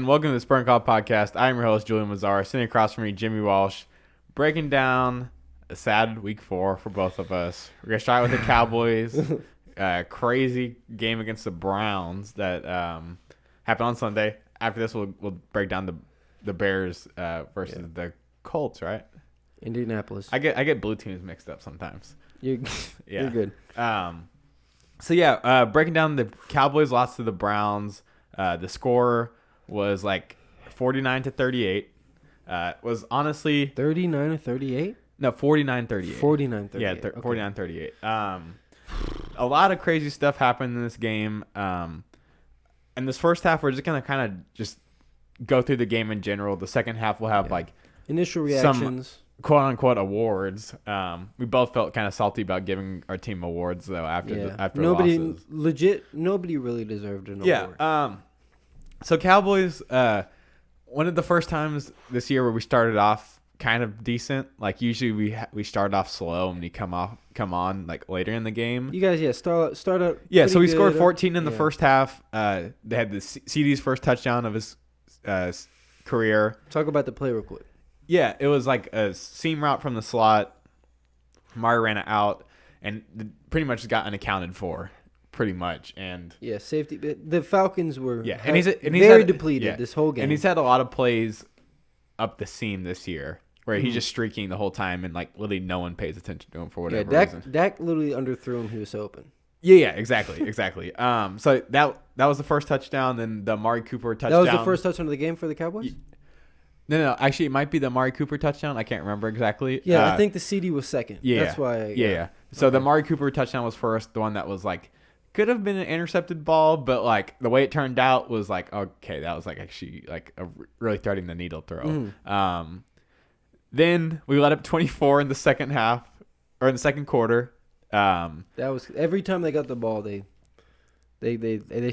and welcome to the Spring Call Podcast. I'm your host, Julian Mazzara. Sitting across from me, Jimmy Walsh, breaking down a sad week 4 for both of us. We're going to start with the Cowboys. Crazy game against the Browns that happened on Sunday. After this, we'll break down the Bears versus the Colts, right? Indianapolis. I get blue teams mixed up sometimes. You're good. Breaking down the Cowboys lost to the Browns. The score was like 49-38. Was honestly 39 or 38? No, 49-38. 49-38. Yeah, 49-38. A lot of crazy stuff happened in this game. In this first half, we're just gonna kind of just go through the game in general. The second half, we'll have like initial reactions, some quote unquote awards. We both felt kind of salty about giving our team awards though after losses. Nobody really deserved an award. So Cowboys, one of the first times this year where we started off kind of decent. Like usually we start off slow and we come on like later in the game. You guys, start up. Yeah, so we scored 14 in the first half. They had the CD's first touchdown of his career. Talk about the play real quick. Yeah, it was like a seam route from the slot. Mari ran it out and pretty much got unaccounted for. Pretty much, and safety. The Falcons were he's very depleted this whole game, and he's had a lot of plays up the seam this year where he's just streaking the whole time, and like literally no one pays attention to him for whatever reason. Dak literally underthrew him; he was open. Yeah, exactly. So that was the first touchdown. Then the Amari Cooper touchdown. That was the first touchdown of the game for the Cowboys. No. Actually, it might be the Amari Cooper touchdown. I can't remember exactly. Yeah, I think the CD was second. Yeah, that's why. Yeah. So the Amari Cooper touchdown was first. The one that was like. Could have been an intercepted ball, but like the way it turned out was like, okay, that was like actually like a really threading the needle throw. Then we let up 24 in the second half or in the second quarter. That was every time they got the ball, they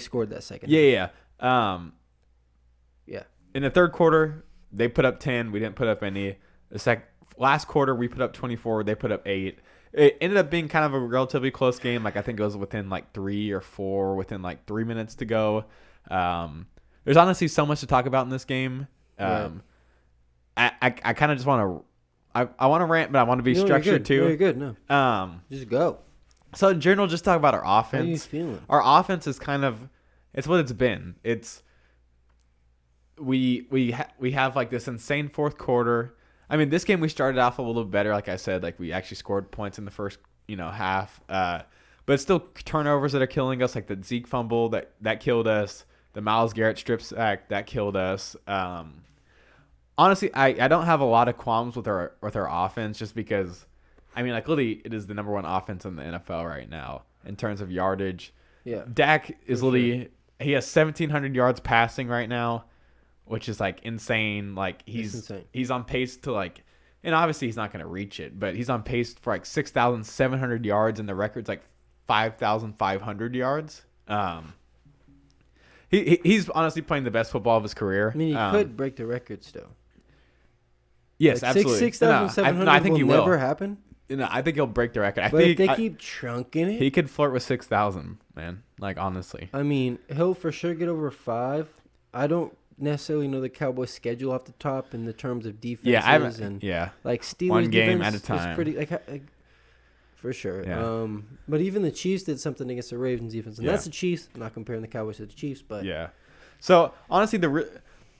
scored that second. Yeah. Yeah. In the third quarter, they put up 10. We didn't put up any. The last quarter, we put up 24. They put up 8. It ended up being kind of a relatively close game. Like I think it was within like 3 or 4, within like 3 minutes to go. There's honestly so much to talk about in this game. I kind of just want to. I want to rant, but I want to be structured too. You're good. No. Just go. So in general, just talk about our offense. How are you feeling? Our offense is kind of. It's what it's been. It's. We have like this insane fourth quarter. I mean, this game we started off a little better, like I said. Like we actually scored points in the first, half. But it's still turnovers that are killing us, like the Zeke fumble that killed us, the Myles Garrett strip sack that killed us. Honestly, I don't have a lot of qualms with our offense, just because, I mean, like literally, it is the number one offense in the NFL right now in terms of yardage. Yeah, Dak is literally he has 1,700 yards passing right now, which is like insane. Like he's on pace to like, and obviously he's not going to reach it, but he's on pace for like 6,700 yards, and the record's like 5,500 yards. He's honestly playing the best football of his career. I mean, he could break the record still. Yes, like absolutely. 6,700 I think he will never happen. I think he'll break the record. But if they keep chunking it, he could flirt with 6,000, man. Like honestly. I mean, he'll for sure get over 5. I don't necessarily know the Cowboys' schedule off the top in the terms of defenses. Yeah, I haven't. Like Steelers one game at a is time. pretty like for sure. Yeah. But even the Chiefs did something against the Ravens defense, and that's the Chiefs. I'm not comparing the Cowboys to the Chiefs, but yeah. So honestly,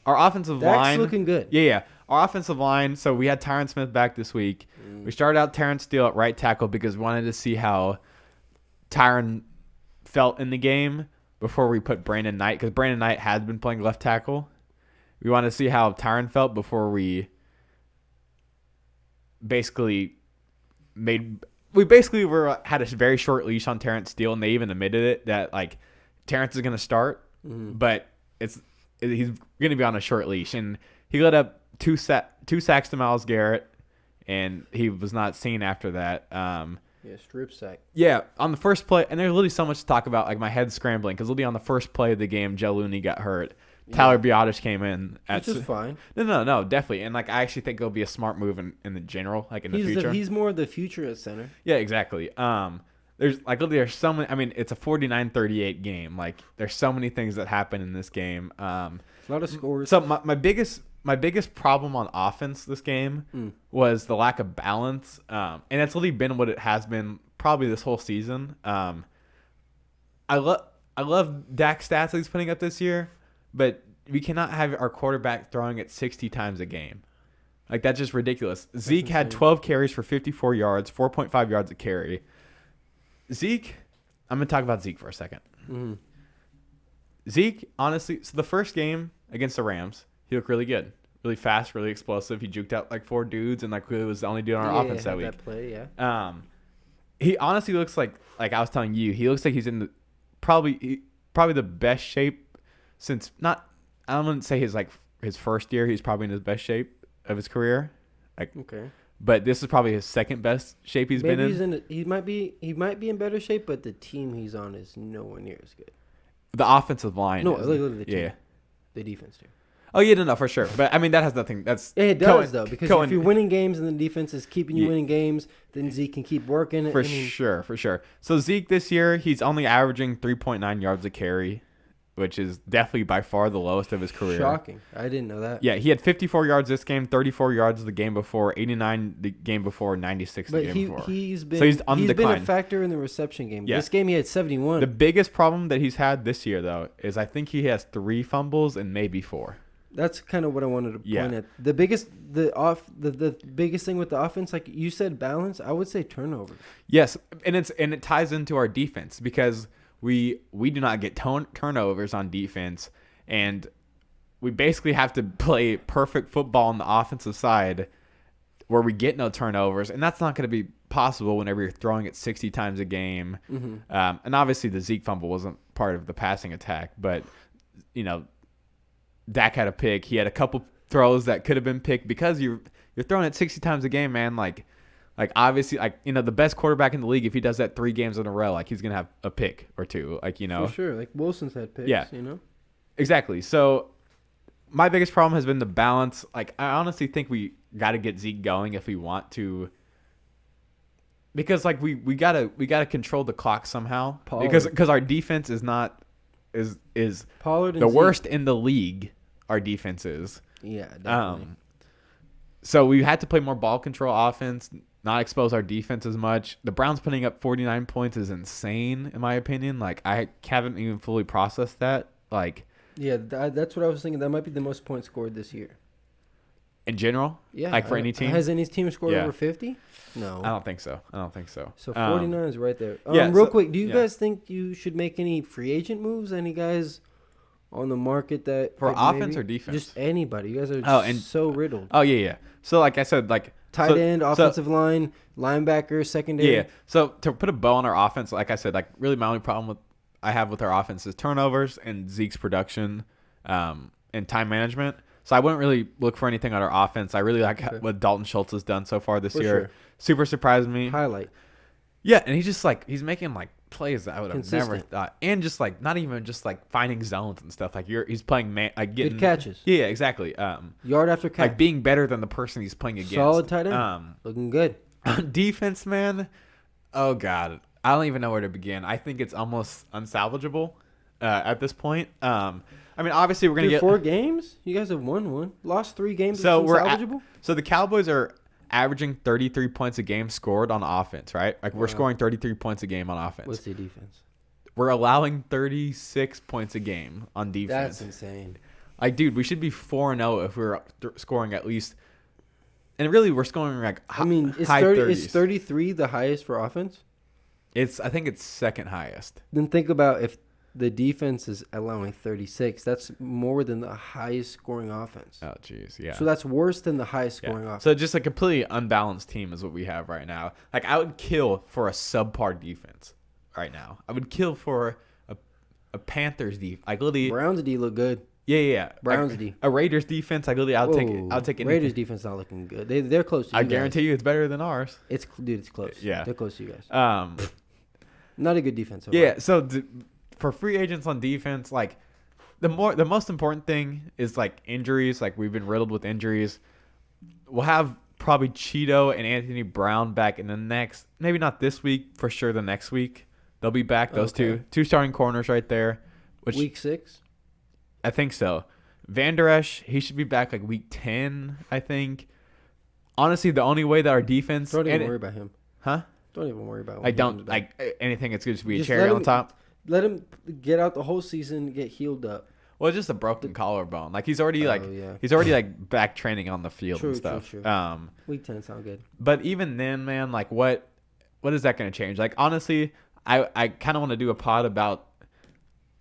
our offensive line looking good. Yeah. Our offensive line. So we had Tyron Smith back this week. We started out Terrence Steele at right tackle because we wanted to see how Tyron felt in the game before we put Brandon Knight, because Brandon Knight had been playing left tackle. We wanted to see how Tyron felt before we basically had a very short leash on Terrence Steele, and they even admitted it that like Terrence is going to start, but he's going to be on a short leash, and he let up two sacks to Myles Garrett, and he was not seen after that. Strip sack. Yeah, on the first play, and there's literally so much to talk about. Like my head's scrambling because literally on the first play of the game, Joe Looney got hurt. Tyler Biotish came in, which is fine. No, definitely, and like I actually think it'll be a smart move in the general, like in the future. He's more the future at center. Yeah, exactly. There's so many. I mean, it's a 49-38 game. Like there's so many things that happen in this game. A lot of scores. So my biggest problem on offense this game was the lack of balance, and that's literally been what it has been probably this whole season. I love Dak's stats that he's putting up this year, but we cannot have our quarterback throwing it 60 times a game. Like, that's just ridiculous. Zeke had 12 carries for 54 yards, 4.5 yards a carry. Zeke, I'm going to talk about Zeke for a second. Mm-hmm. Zeke, honestly, so the first game against the Rams, he looked really good. Really fast, really explosive. He juked out like 4 dudes and like was the only dude on our offense that week. That play, yeah. He honestly looks like I was telling you, he looks like he's in the probably the best shape since I wouldn't say his first year. He's probably in his best shape of his career. Like, okay. But this is probably his second best shape he's been in. He might be in better shape, but the team he's on is nowhere near as good. The offensive line. No, literally the team. Yeah. The defense too. Oh yeah, no, for sure. But I mean, that has nothing. That's it does though, because if you're winning games and the defense is keeping you winning games, then Zeke can keep working. For sure. So Zeke this year, he's only averaging 3.9 yards a carry, which is definitely by far the lowest of his career. Shocking. I didn't know that. Yeah, he had 54 yards this game, 34 yards the game before, 89 the game before, 96 the game before. He's been a factor in the reception game. Yeah. This game he had 71. The biggest problem that he's had this year, though, is I think he has 3 fumbles and maybe 4. That's kind of what I wanted to point at. The biggest thing with the offense, like you said, balance. I would say turnovers. Yes, and it ties into our defense because we do not get turnovers on defense, and we basically have to play perfect football on the offensive side where we get no turnovers, and that's not going to be possible whenever you're throwing it 60 times a game. Mm-hmm. And obviously the Zeke fumble wasn't part of the passing attack, but Dak had a pick. He had a couple throws that could have been picked because you're throwing it 60 times a game, man. Like obviously, the best quarterback in the league, if he does that 3 games in a row, like he's gonna have a pick or 2. For sure. Like Wilson's had picks. Yeah. Exactly. So my biggest problem has been the balance. Like I honestly think we got to get Zeke going if we want to. Because we gotta control the clock somehow. Pollard. Because our defense is Pollard and the Zeke. worst in the league. Our defense is. Yeah, definitely. So we had to play more ball control offense, not expose our defense as much. The Browns putting up 49 points is insane, in my opinion. Like, I haven't even fully processed that. Like, yeah, that's what I was thinking. That might be the most points scored this year. In general? Yeah. Like, for any team? Has any team scored over 50? No. I don't think so. So 49 is right there. Quick, do you guys think you should make any free agent moves? Any guys on the market that for offense or defense? Just anybody. You guys are so riddled. Oh yeah. So like I said, tight end, offensive line, linebacker, secondary. Yeah. So to put a bow on our offense, like I said, really my only problem I have with our offense is turnovers and Zeke's production, and time management. So I wouldn't really look for anything on our offense. I really like what Dalton Schultz has done so far this year. Sure. Super surprised me. Highlight. Yeah, and he's just he's making plays that I would have never thought, and just not even just finding zones and stuff. He's playing getting good catches. Yeah, exactly. Yard after catch. Being better than the person he's playing against. Solid tight end. Looking good. On defense, man. Oh God, I don't even know where to begin. I think it's almost unsalvageable at this point. I mean, obviously we're gonna get 4 games. You guys have won 1, lost 3 games. So we're unsalvageable. So the Cowboys are averaging 33 points a game scored on offense, right? We're scoring 33 points a game on offense. What's the defense? We're allowing 36 points a game on defense. That's insane. Dude, we should be 4-0 if we're scoring at least. And really, we're scoring high 30s. Is 33 the highest for offense? I think it's second highest. Then think about if the defense is allowing 36. That's more than the highest scoring offense. Oh, jeez, yeah. So that's worse than the highest scoring offense. So just a completely unbalanced team is what we have right now. I would kill for a subpar defense right now. I would kill for a Panthers defense. Browns D look good. Yeah. Browns D. A Raiders defense. I'll take anything. Raiders defense not looking good. They're close to you I guarantee you it's better than ours. It's close. Yeah. They're close to you guys. Not a good defense. Yeah, so for free agents on defense, the most important thing is injuries. We've been riddled with injuries. We'll have probably Cheeto and Anthony Brown back in the next, maybe not this week, for sure the next week. They'll be back. Those two starting corners right there. Week 6? I think so. Van Der Esch, he should be back like week 10, I think. Honestly, the only way that our defense... Don't even worry about him. Huh? Don't even worry about him. I don't like anything. It's good to be Just a cherry on top. Let him get out the whole season, get healed up. Well, it's just a broken collarbone. Like he's already back training on the field and stuff. True. Week 10 sound good. But even then, man, like what is that going to change? Like honestly, I kind of want to do a pod about,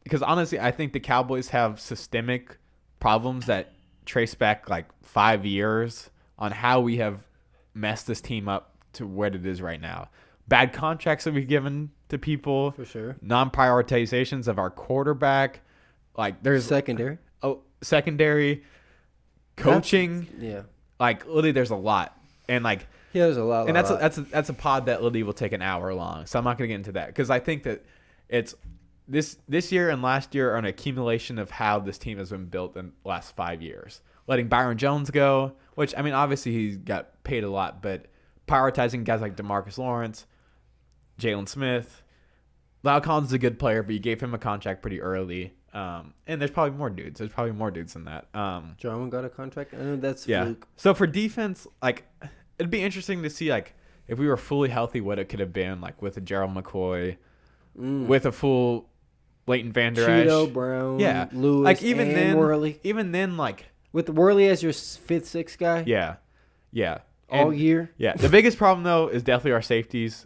because honestly, I think the Cowboys have systemic problems that trace back like 5 years on how we have messed this team up to what it is right now. Bad contracts that we've given to people. For sure. Non-prioritizations of our quarterback. Like there's secondary. Secondary coaching. Yeah. Like literally there's a lot. And like there's a lot. And that's a pod that literally will take an hour long. So I'm not going to get into that because I think that it's this year and last year are an accumulation of how this team has been built in the last 5 years. Letting Byron Jones go, which I mean obviously he got paid a lot, but prioritizing guys like DeMarcus Lawrence, Jalen Smith. Lyle Collins is a good player, but you gave him a contract pretty early. And there's probably more dudes. There's probably more dudes than that. Jarwin got a contract. I know that's fluke. So for defense, like it'd be interesting to see like if we were fully healthy, what it could have been like with a Gerald McCoy, with a full Leighton Van Der Esch, Cheeto Brown, Lewis, like even and then, Worley. Even then, like with Worley as your 5th, 6th guy. Yeah. All year. Yeah. The biggest problem though is definitely our safeties.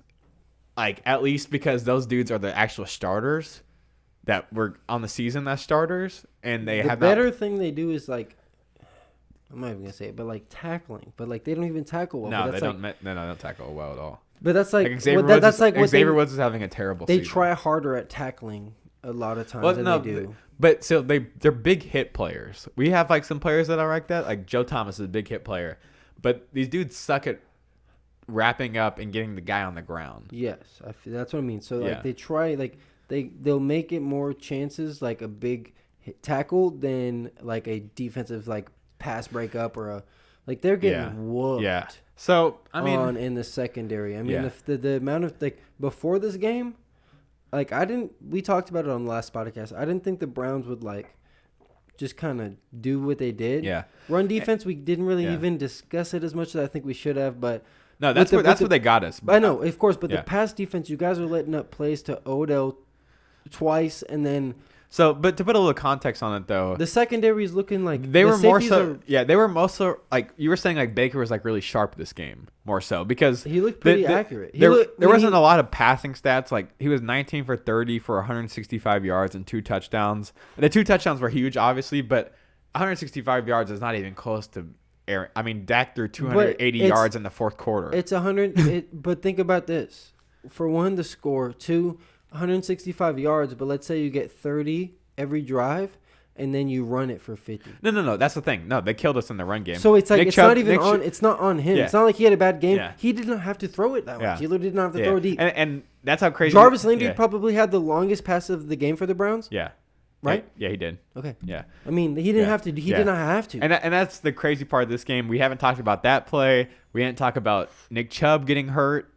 Like at least because those dudes are the actual starters that were on the season as starters, and they have the better thing they do is like, I'm not even gonna say it, but like tackling, but like they don't even tackle well. No, they don't tackle well at all. But that's like Xavier Woods is having a terrible season. They try harder at tackling a lot of times than they do. But so they're big hit players. We have like some players that are like that. Like Joe Thomas is a big hit player, but these dudes suck at wrapping up and getting the guy on the ground. Yes, that's what I mean. So like they try like they'll make it more chances like a big tackle than like a defensive like pass breakup or a like they're getting whooped. Yeah. So I mean, in the secondary. I mean the amount of like before this game, like we talked about it on the last podcast. I didn't think the Browns would like just kind of do what they did. Yeah. Run defense, we didn't really even discuss it as much as I think we should have, but. No, that's where they got us. I know, of course, but the pass defense, you guys are letting up plays to Odell twice, and then. So, but to put a little context on it, though, the secondary is looking like they were more so. They were more so like you were saying, like Baker was like really sharp this game, more so because he looked pretty accurate. There wasn't a lot of passing stats. Like he was 19 for 30 for 165 yards and 2 touchdowns. And the 2 touchdowns were huge, obviously, but 165 yards is not even close to. I mean, Dak threw 280 yards in the 4th quarter. It's 100, but think about this: for one, the score, 2, 165 yards. But let's say you get 30 every drive, and then you run it for 50. No. That's the thing. No, they killed us in the run game. So it's like it's not on him. Yeah. It's not like he had a bad game. Yeah. He did not have to throw it that much. He literally did not have to throw it deep. And that's how crazy. Jarvis Landry probably had the longest pass of the game for the Browns. Yeah. Right? Yeah, he did. Okay. Yeah. I mean, he didn't have to. He did not have to. And that's the crazy part of this game. We haven't talked about that play. We didn't talk about Nick Chubb getting hurt.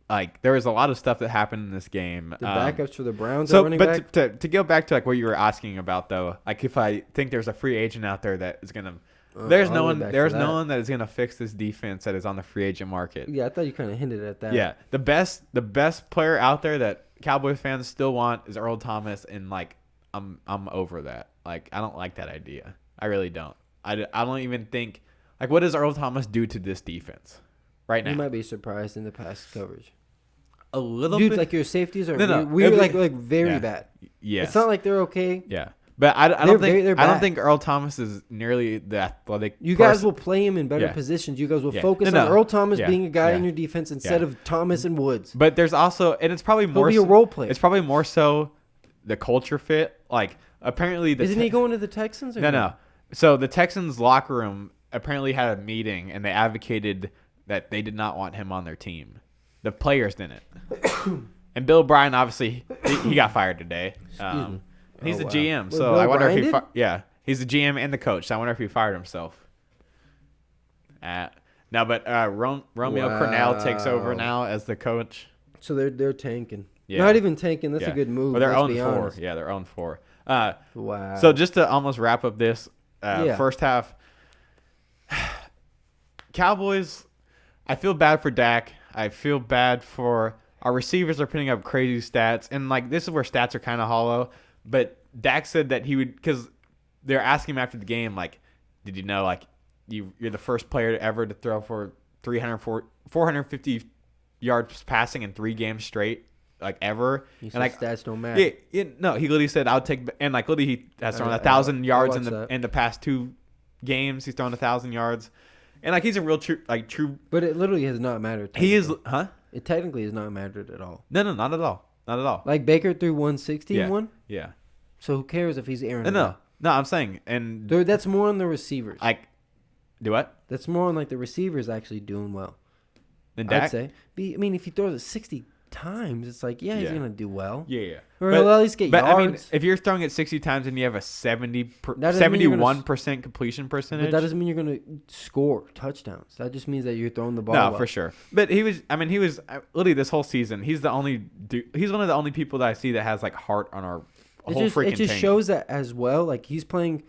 Like there was a lot of stuff that happened in this game. The backups for the Browns. To go back to like what you were asking about though, like if I think there's a free agent out there that is gonna, there's no one that is gonna fix this defense that is on the free agent market. Yeah, I thought you kind of hinted at that. Yeah, the best player out there that Cowboys fans still want is Earl Thomas, and like I'm over that. Like I don't like that idea. I really don't. I don't even think like what does Earl Thomas do to this defense right now? You might be surprised in the pass coverage. A little bit. Like your safeties are weird, like very bad. Yeah, it's not like they're okay. Yeah, but I don't think Earl Thomas is nearly the athletic. You guys will play him in better positions. You guys will focus on Earl Thomas being a guy in your defense instead of Thomas and Woods. But there's also, and it's probably more. He'll be a role player. It's probably more so the culture fit. Like apparently, isn't he going to the Texans? Or no. So the Texans locker room apparently had a meeting and they advocated that they did not want him on their team. The players didn't. And Bill Bryan, obviously, he got fired today. And he's the GM, so I wonder if he he's the GM and the coach. So I wonder if he fired himself. No, but Romeo Crennel takes over now as the coach. So they're tanking. Yeah. Not even tanking. That's a good move. Well, they're 0-4. Yeah, they're 0-4. Wow. So just to almost wrap up this, First half, Cowboys. I feel bad for Dak. I feel bad for our receivers are putting up crazy stats, and like this is where stats are kind of hollow. But Dak said that he would because they're asking him after the game, like, did you know like you're the first player ever to throw for 450 yards passing in 3 games straight, like ever. He and like stats don't matter. No, he literally said I'll take and like literally he has thrown 1,000 yards in the past 2 games. He's thrown 1,000 yards, and like he's a real true. But it literally has not mattered. He is, huh? It technically has not mattered at all. No, not at all. Not at all. Like Baker threw 160 and one. Yeah. So who cares if he's Aaron? No, I'm saying and that's more on the receivers. Like, do what? That's more on like the receivers actually doing well. Than Dak? I'd say. I mean, if he throws it 60 times, it's like he's gonna do well. Yeah. Or he'll at least get yards. I mean, if you're throwing it 60 times and you have a 71% completion percentage, but that doesn't mean you're gonna score touchdowns. That just means that you're throwing the ball. No, for sure. But he was literally this whole season. He's one of the only people that I see that has like heart on our whole freaking team. It just shows that as well. Like he's playing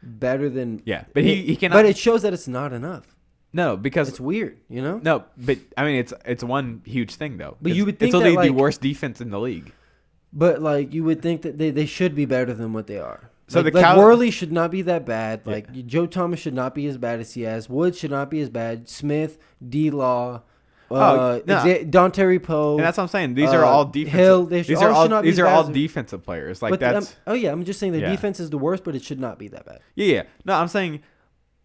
better than. Yeah, but he cannot. But it shows that it's not enough. No, because it's weird, you know. No, but I mean, it's one huge thing though. But you would think it's literally the worst defense in the league. But like you would think that they should be better than what they are. So like Worley should not be that bad. Like Joe Thomas should not be as bad as he has. Wood should not be as bad. Smith, D-Law, Dontari Poe. And that's what I'm saying. These are all defensive. Hill. These are all defensive players. Like that's. I'm just saying the defense is the worst, but it should not be that bad. Yeah. No, I'm saying.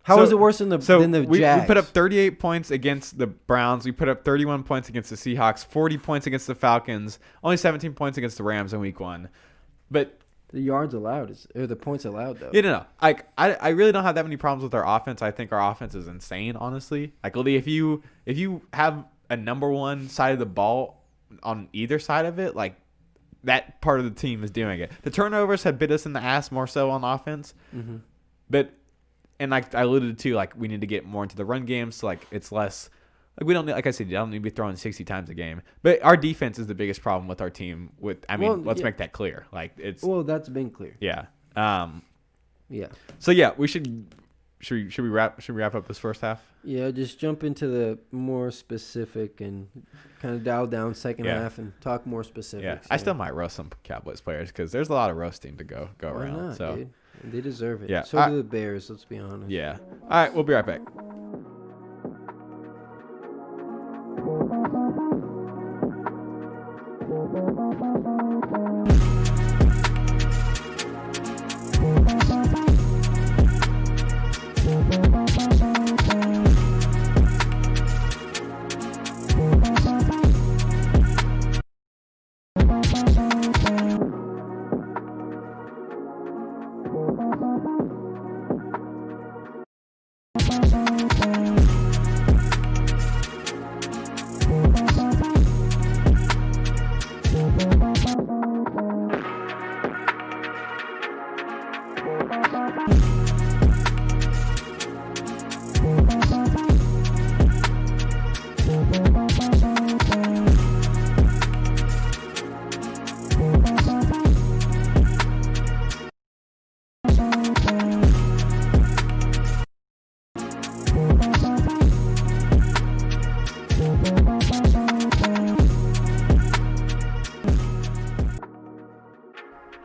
How is it worse than the Jags? We put up 38 points against the Browns. We put up 31 points against the Seahawks, 40 points against the Falcons, only 17 points against the Rams in week 1. But the yards allowed or the points allowed though. Yeah, no. I really don't have that many problems with our offense. I think our offense is insane, honestly. Like, if you have a number 1 side of the ball on either side of it, like that part of the team is doing it. The turnovers have bit us in the ass more so on offense, but. And like I alluded to, like we need to get more into the run game, so like it's less like we don't need, like I said, you don't need to be throwing 60 times a game. But our defense is the biggest problem with our team. Let's make that clear. Like it's that's been clear. Yeah. Yeah. So yeah, we should we wrap up this first half? Yeah, just jump into the more specific and kind of dial down second half and talk more specifics. Yeah, I still might roast some Cowboys players because there's a lot of roasting to go Why around. Not, so. Dude? They deserve it. Yeah. So do the Bears, let's be honest. Yeah. All right, we'll be right back.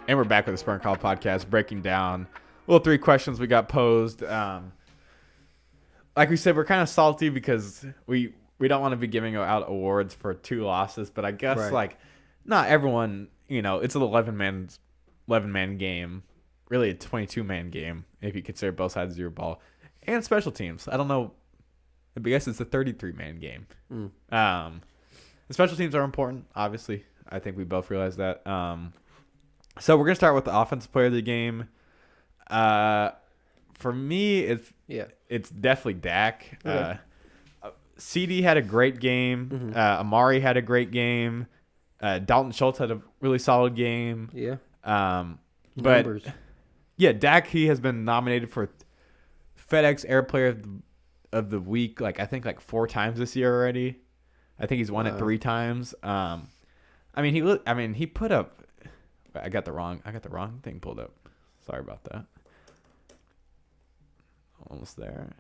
And we're back with the Spur and Call podcast, breaking down 3 questions we got posed. Like we said, we're kind of salty because we don't want to be giving out awards for 2 losses, but I guess like not everyone, it's an 11-man game, really a 22-man game if you consider both sides of your ball, and special teams. I don't know, I guess it's a 33-man game. The special teams are important, obviously. I think we both realize that. So we're gonna start with the offensive player of the game. For me, it's definitely Dak. Okay. CD had a great game. Amari had a great game. Dalton Schultz had a really solid game. Yeah. But yeah, Dak, he has been nominated for FedEx Air Player of the Week. Like I think 4 times this year already. I think he's won it 3 times. He put up. I got the wrong thing pulled up. Sorry about that. almost there.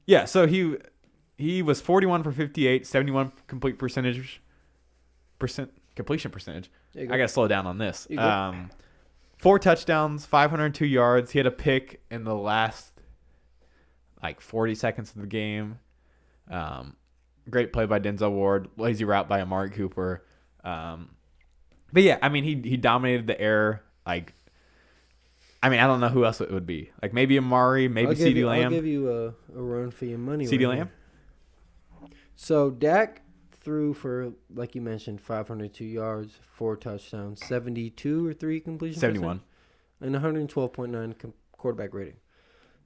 Yeah, so he was 41 for 58, 71 completion percentage. I gotta slow down on this. 4 touchdowns, 502 yards. He had a pick in the last 40 seconds of the game. Great play by Denzel Ward. Lazy route by Amari Cooper. But yeah, I mean, he dominated the air. I don't know who else it would be. Maybe Amari, maybe CeeDee Lamb. I'll give you a run for your money. CeeDee Lamb. So Dak threw for, like you mentioned, 502 yards, 4 touchdowns, 72 or 3 completion 71. And 112.9 quarterback rating.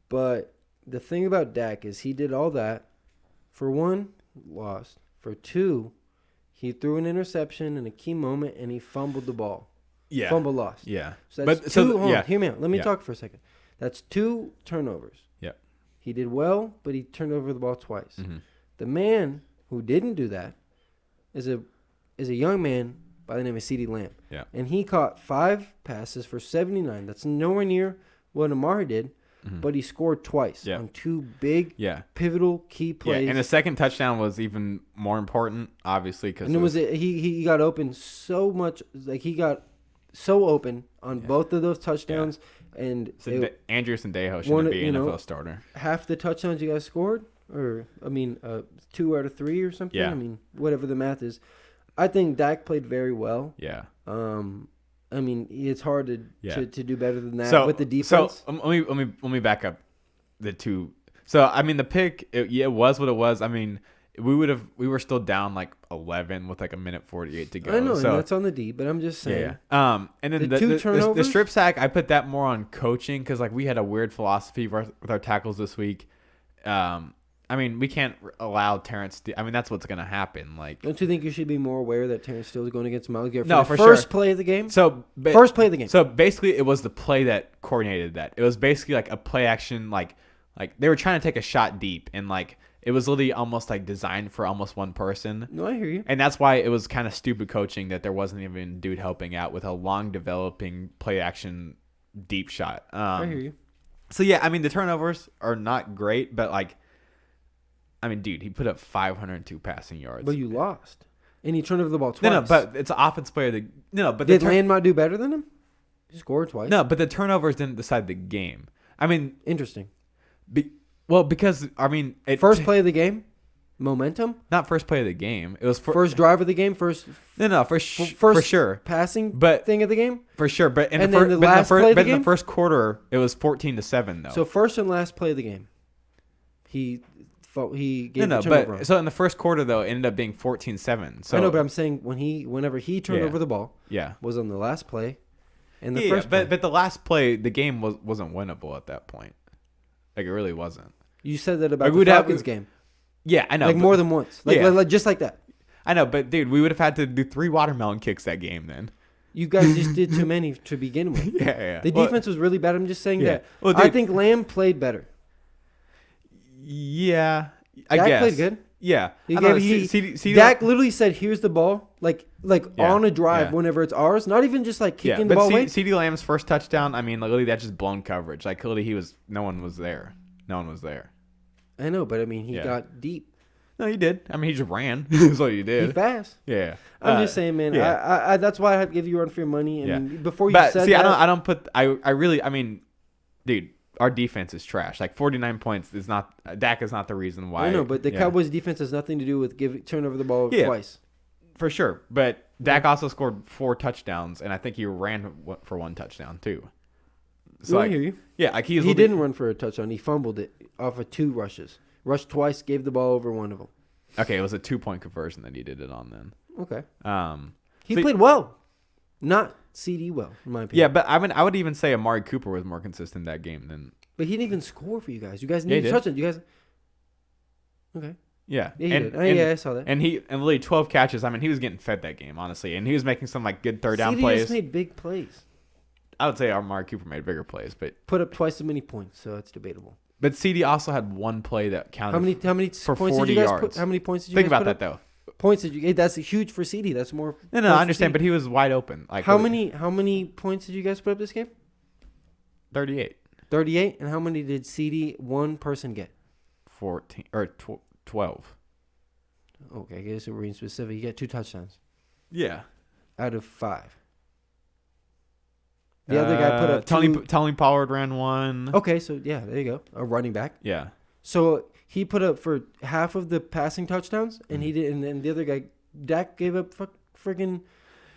But the thing about Dak is he did all that. For 1, lost. For 2, he threw an interception in a key moment, and he fumbled the ball. Yeah. Fumble lost. Yeah. So that's Hold on, hear me out. Let me talk for a second. That's 2 turnovers. Yeah. He did well, but he turned over the ball twice. Mm-hmm. The man who didn't do that is a young man by the name of CeeDee Lamb. Yeah. And he caught 5 passes for 79. That's nowhere near what Amari did, but he scored twice on 2 big, pivotal key plays. Yeah, and the second touchdown was even more important, obviously, because he got open so much. He got so open on both of those touchdowns. Yeah. And Andrew Sendejo shouldn't be an NFL starter. Half the touchdowns you guys scored, or 2 out of 3 or something. Yeah. Whatever the math is. I think Dak played very well. Yeah. It's hard to do better than that with the defense. So let me back up the 2. So the pick, it was what it was. We were still down 11 with a minute 48 to go. I know, so, and that's on the D, but I'm just saying. Yeah. And then the 2 turnovers, the strip sack, I put that more on coaching because we had a weird philosophy with our tackles this week. We can't allow Terrence Steele. That's what's going to happen. Don't you think you should be more aware that Terrence Steele is going against Miles Garrett for the first play of the game? First play of the game. So basically, it was the play that coordinated that. It was basically a play action, like they were trying to take a shot deep, and it was literally almost designed for almost one person. No, I hear you. And that's why it was kind of stupid coaching that there wasn't even dude helping out with a long developing play action deep shot. I hear you. So yeah, the turnovers are not great, but dude, he put up 502 passing yards. But you lost. And he turned over the ball twice. No, but it's an offense player. Did Landmark do better than him? He scored twice. No, but the turnovers didn't decide the game. Interesting. Because, first play of the game? Momentum? Not first play of the game. It was first drive of the game? For sure. Passing thing of the game? For sure. But in the first quarter, it was 14-7, though. So first and last play of the game. He gave the turnover. But so in the first quarter though, it ended up being 14-7. So I know, but I'm saying whenever he turned over the ball, was on the last play, and the first play. But the last play, the game wasn't winnable at that point. It really wasn't. You said that about the Falcons game. Yeah, I know. More than once, just like that. I know, but dude, we would have had to do 3 watermelon kicks that game then. You guys just did too many to begin with. Yeah. The defense was really bad. I'm just saying that. Well, dude, I think Lamb played better. Yeah, I Dak guess. played good. Yeah. Dak literally said, "Here's the ball," on a drive whenever it's ours. Not even just kicking the ball away. CeeDee Lamb's first touchdown, literally that's just blown coverage. Literally no one was there. I know, but he got deep. No, he did. He just ran. That's what he did. He's fast. Yeah. I'm just saying, man. Yeah. I that's why I had to give you a run for your money. And before you said that, I don't put. I really. Dude. Our defense is trash. 49 points is not. Dak is not the reason why. I know, but the Cowboys' defense has nothing to do with turn over the ball twice. For sure. But Dak also scored 4 touchdowns, and I think he ran for 1 touchdown too. So I hear you. Yeah, he didn't run for a touchdown. He fumbled it off of 2 rushes. Rushed twice, gave the ball over one of them. Okay, it was a 2-point conversion that he did it on then. Okay. He played well, not CD well, in my opinion. Yeah, but I would even say Amari Cooper was more consistent that game than. But he didn't even score for you guys. You guys needed a touchdown. You guys. Okay. Yeah. Yeah, he did. I saw that. And literally 12 catches. He was getting fed that game, honestly, and he was making some good third down plays. Just made big plays. I would say Amari Cooper made bigger plays, but put up twice as many points, so it's debatable. But CD also had 1 play that counted. How many for points 40 did you guys yards? How many points did you think guys about put that up? though? Points did you? That's huge for CD. That's more. No, I understand, but he was wide open. How many points did you guys put up this game? 38. 38. And how many did CD one person get? 14 or 12. Okay, I guess we're being specific. You get 2 touchdowns. Yeah. Out of 5. The other guy put up Tony Pollard ran 1. Okay, so yeah, there you go. A running back. Yeah. So he put up for half of the passing touchdowns, and he did, and then the other guy, Dak, gave up friggin'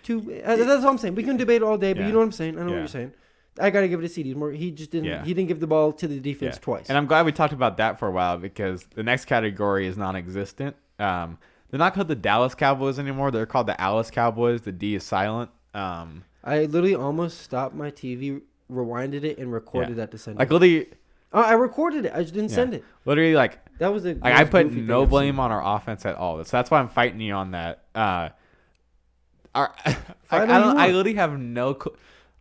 2. That's what I'm saying. We can debate all day, but you know what I'm saying. I know what you're saying. I gotta give it to CD. He just didn't. Yeah. He didn't give the ball to the defense twice. And I'm glad we talked about that for a while because the next category is non-existent. They're not called the Dallas Cowboys anymore. They're called the Alice Cowboys. The D is silent. I literally almost stopped my TV, rewinded it, and recorded that to send. Like literally. I recorded it. I just didn't send it. Literally, like that was the. Like I put no blame on our offense at all. So that's why I'm fighting you on that. I literally have no.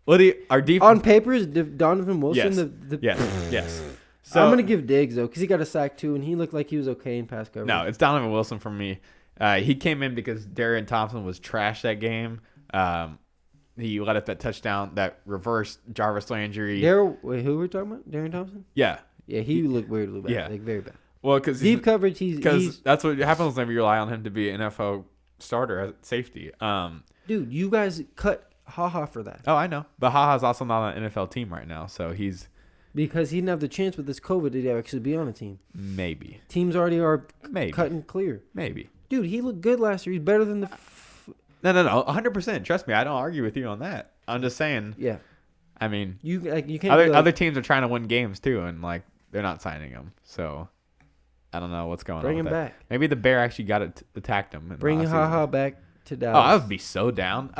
Our defense on paper is Donovan Wilson. Yes. Yes. So I'm gonna give Diggs though because he got a sack too, and he looked like he was okay in pass coverage. No, it's Donovan Wilson for me. He came in because Darian Thompson was trash that game. He let up that touchdown that reversed Jarvis Landry. Who were we talking about? Darian Thompson? Yeah. Yeah, he looked weird a little bit. Yeah. Like very bad. Well, because deep coverage, because that's what happens whenever you rely on him to be an NFL starter at safety. Dude, you guys cut HaHa for that. Oh, I know. But HaHa's also not on an NFL team right now, so he's... Because he didn't have the chance with this COVID to actually be on a team. Maybe. Teams already are cutting clear. Maybe. Dude, he looked good last year. He's better than the... No, 100%. Trust me, I don't argue with you on that. I'm just saying. Yeah. I mean, you can't. Other teams are trying to win games too, and like they're not signing him. So I don't know what's going on. Bring him back. Maybe the Bear actually attacked him. Bring HaHa back to Dallas. Oh, I would be so down.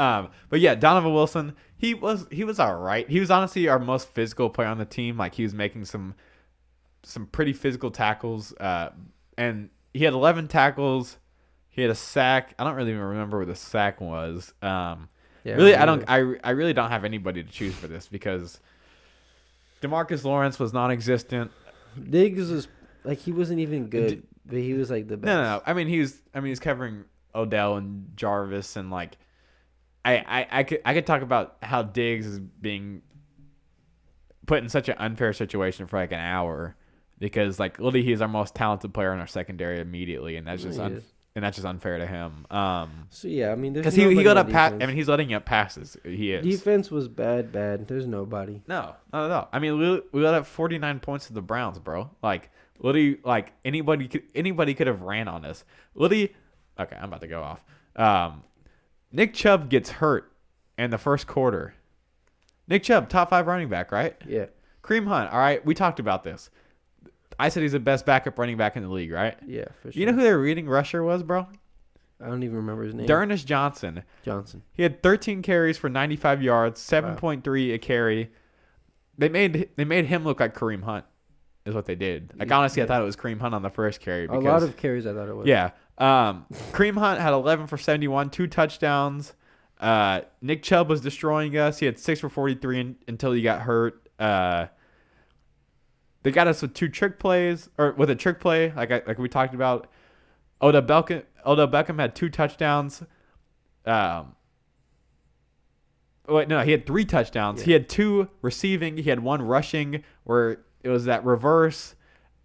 But yeah, Donovan Wilson, he was all right. He was honestly our most physical player on the team. Like he was making some pretty physical tackles. And he had 11 tackles. He had a sack. I don't really even remember what the sack was. Really, I really don't have anybody to choose for this because DeMarcus Lawrence was non-existent. Diggs was like he wasn't even good, but he was like the best. No. I mean, he's covering Odell and Jarvis, and like I could talk about how Diggs is being put in such an unfair situation for like an hour because like literally he's our most talented player in our secondary immediately, and that's just unfair to him. So yeah, I mean, because he got up. I mean, he's letting up passes. He is. Defense was bad. There's nobody. No, not at all. I mean, we let up 49 points to the Browns, bro. Like, literally, like anybody could have ran on us. Literally, okay, I'm about to go off. Nick Chubb gets hurt in the first quarter. Nick Chubb, top 5 running back, right? Yeah. Kareem Hunt. All right, we talked about this. I said he's the best backup running back in the league, right? Yeah, for sure. You know who their leading rusher was, bro? I don't even remember his name. D'Ernest Johnson. He had 13 carries for 95 yards, 7.3 a carry. They made him look like Kareem Hunt, is what they did. Like honestly, I thought it was Kareem Hunt on the first carry. A lot of carries, I thought it was. Yeah. Kareem Hunt had 11 for 71, 2 touchdowns. Nick Chubb was destroying us. He had 6 for 43 until he got hurt. They got us with 2 trick plays, or with a trick play, like we talked about. Odell Beckham had 2 touchdowns. He had 3 touchdowns. Yeah. He had 2 receiving. He had 1 rushing, where it was that reverse.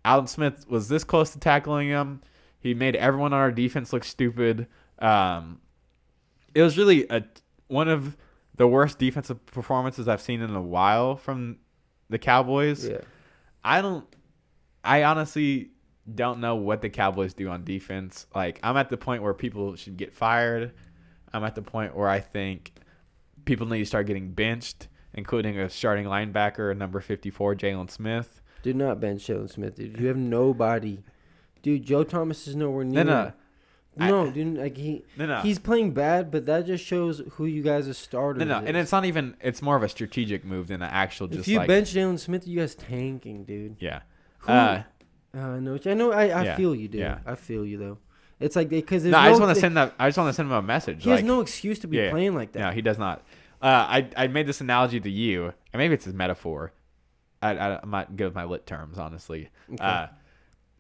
Alden Smith was this close to tackling him. He made everyone on our defense look stupid. It was really one of the worst defensive performances I've seen in a while from the Cowboys. Yeah. I honestly don't know what the Cowboys do on defense. Like, I'm at the point where people should get fired. I'm at the point where I think people need to start getting benched, including a starting linebacker, number 54, Jalen Smith. Do not bench Jalen Smith, dude. You have nobody. Dude, Joe Thomas is nowhere near. He's playing bad, but that just shows who you guys are starting. And it's not even. It's more of a strategic move than an actual. Just if you bench Jalen Smith, you guys tanking, dude. Yeah. I know. I feel you, dude. Yeah. I feel you though. It's like because I just want to send that. I just want to send him a message. He has no excuse to be playing like that. No, he does not. I made this analogy to you, and maybe it's his metaphor. I'm not good with my lit terms, honestly. Okay.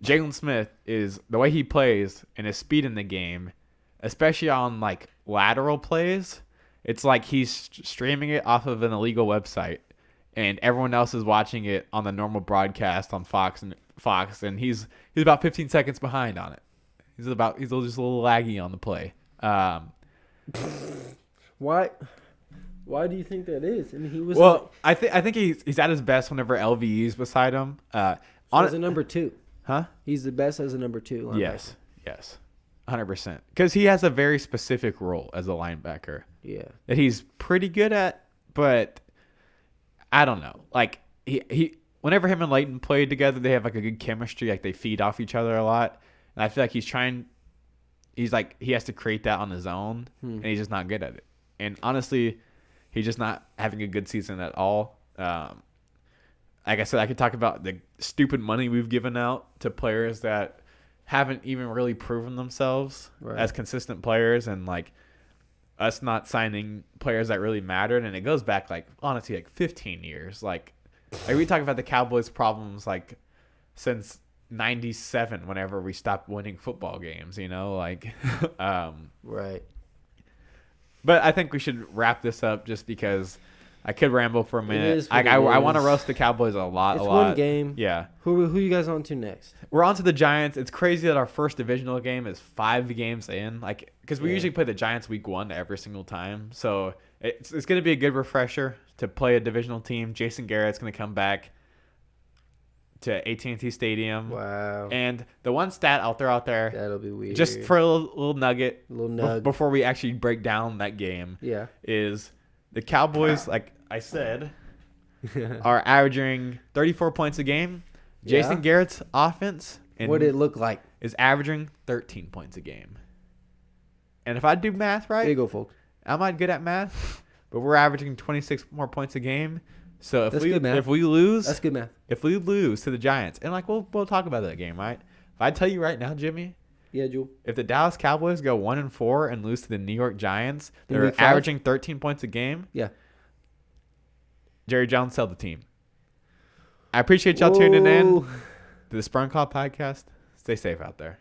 Jalen Smith is the way he plays and his speed in the game, especially on like lateral plays. It's like he's streaming it off of an illegal website, and everyone else is watching it on the normal broadcast on Fox, and he's about 15 seconds behind on it. He's just a little laggy on the play. Why? Why do you think that is? I mean, he was. Well, I think he's at his best whenever LVE's beside him. As a number 2, huh? He's the best as a number 2 linebacker. Yes, 100%. Because he has a very specific role as a linebacker. Yeah. That he's pretty good at, but I don't know. Like he whenever him and Leighton play together, they have like a good chemistry. Like they feed off each other a lot, and I feel like he's like he has to create that on his own, and he's just not good at it. And honestly, he's just not having a good season at all. Like I said, I could talk about the stupid money we've given out to players that haven't even really proven themselves as consistent players, and like us not signing players that really mattered. And it goes back like honestly like 15 years. Like we talk about the Cowboys' problems like since '97, whenever we stopped winning football games. Right. But I think we should wrap this up just because I could ramble for a minute. I want to roast the Cowboys a lot. It's one game. Yeah. Who you guys on to next? We're on to the Giants. It's crazy that our first divisional game is 5 games in. Like, because we usually play the Giants week 1 every single time. So it's going to be a good refresher to play a divisional team. Jason Garrett's going to come back to AT&T Stadium. Wow. And the one stat I'll throw out there. That'll be weird. Just for a little nugget. Nug. Before we actually break down that game. Yeah. Is the Cowboys, like I said, are averaging 34 points a game. Jason Garrett's offense what did it look like? Is averaging 13 points a game. And if I do math right, there you go, folks. I'm not good at math, but we're averaging 26 more points a game. So if That's we lose, that's good math. If we lose to the Giants, and like we'll talk about that game, right? If I tell you right now, Jimmy, Jewel. if the Dallas Cowboys go 1-4 and lose to the New York Giants, they're averaging 13 points a game. Yeah. Jerry Jones sell the team. I appreciate y'all tuning in to the Sprung Call podcast. Stay safe out there.